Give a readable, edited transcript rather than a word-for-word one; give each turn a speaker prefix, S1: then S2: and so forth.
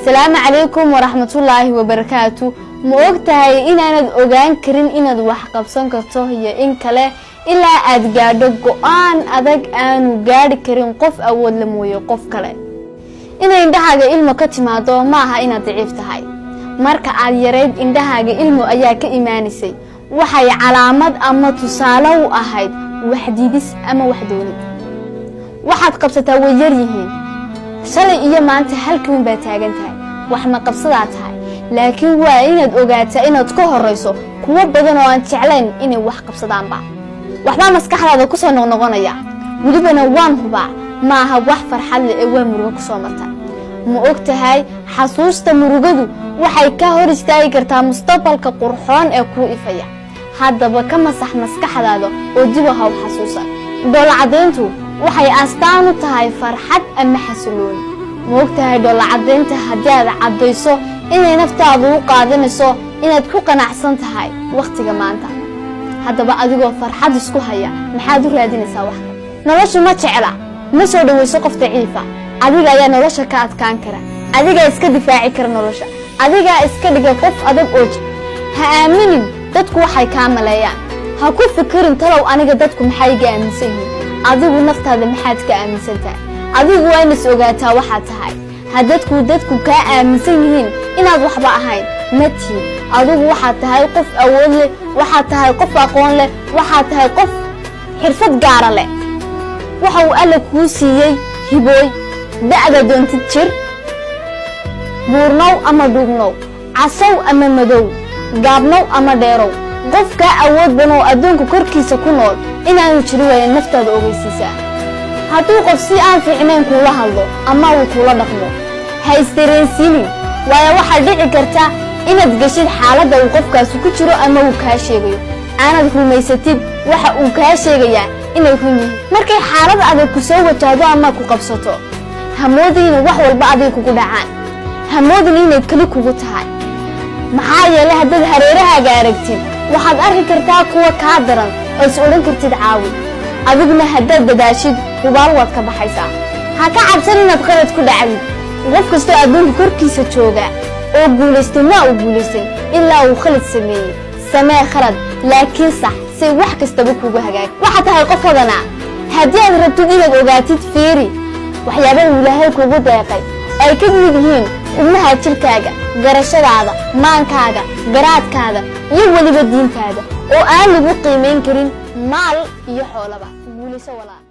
S1: السلام عليكم ورحمة الله وبركاته. ما ogtahay inaanad ogaan karin inaad wax qabsan karto iyo in kale ilaa aad gaadho go'aan adag aanu gaari karin qof awood la mooyo qof kale. Inay indhahaaga ilmo ka timaado ma aha inaad daciif tahay. Marka aad yareed indhahaaga ilmo ayaa ka iimaanisay waxay calaamad ama tusaale u ahayd wax diidis ama wax doonid. waxaad qabsataa way yar yihiin shalay iyo maanta halkii baa taagan tahay wax ma qabsadaa tahay laakiin waa inaad ogaataa inaad ka horeyso kuwa badan oo aan jeclayn inay wax qabsadaan ba waxba maskaxdaada ku soo noqonaya wulibana waan hubaa ma aha wax farxad leh ee waa murugo ku soo marta ma ogtahay xasuusta murugadu waxay ka hor istaagi kartaa mustaqbalka qurxoon ee ku ifaya haddaba ka masax maskaxdaada oo dib u haw xasuusan doola cadeyntu waxay astaan u tahay farxad ama xasiloon ma ogtahay doola cadeynta haddii aad cadeyso inay naftaadu u qaadanayso inaad ku qanacsan tahay waqtiga maanta haddaba adigoo farxad isku haya maxaad u raadinaysaa wax noloshu ma jecla ma soo dhaweyso qof daciifa adiga ayaa nolosha ka adkaan kara adiga iska difaaci kara nolosha adiga iska dhiga qof adag oo ha aaminin dadku waxay ka maleeyaan ha ku fikirin talow aniga dadku maxay iga aaminsan yihiin adigu naftaada maxaad ka aaminsan tahay adigu waa inaad ogaataa waxa tahay dadku ka aaminsan yihiin inaad waxba ahayn mati adigu waxa tahay qof awood leh waxa tahay qof aqoon leh waxa tahay qof xirfad gaar ah leh waxa uu alla ku siiyay hibooy da'da doontid jir buurnow ama dhugnow casow ama madow gaabnow ama dheerow qofka awood badan oo adduunka korkiisa ku nool inaanu jiri wayn naftaada ogeysiisaa hadduu qof si aan fiicnayn kula hadlo ama uu kula dhaqmo ha istareensiinin waayo waxa dhici karta inaad gashid xaaladda uu qofkaas ku jiro ama uu ka sheegayo aanad rumaysatid waxa uu ka sheegayaa inay run yihiin markay xaalad adag ku soo wajahdo ama ku qabsato hamoodina wax walba adig kugu dhacaan hamoodina inay kali kugu tahay maxaa yeelay haddaad hareerahaaga aragtid waxaad arki kartaa kuwa kaa daran oo is odhan kartid caawi adiguna haddaad dadaashid hubaal waad ka baxaysaa ha ka cabsan inaad qalad ku dhacdid qof kastoo adduunka korkiisa jooga oo guulaystay ma uu guulaystay ilaa uu khalad sameeyey samee khalad laakiin sax si wax kastaba kugu hagaag waxa tahay qof wadana haddii aad rabtid inaad ogaatid fiiri waxyaabaha ilaahay kugu deeqay ay ka mid yihiin xubnaha jirkaaga garashadaada maankaaga garaadkaada iyo waliba diintaada oo aan lagu qiimeyn karin maal iyo xoolaba guulayso walaa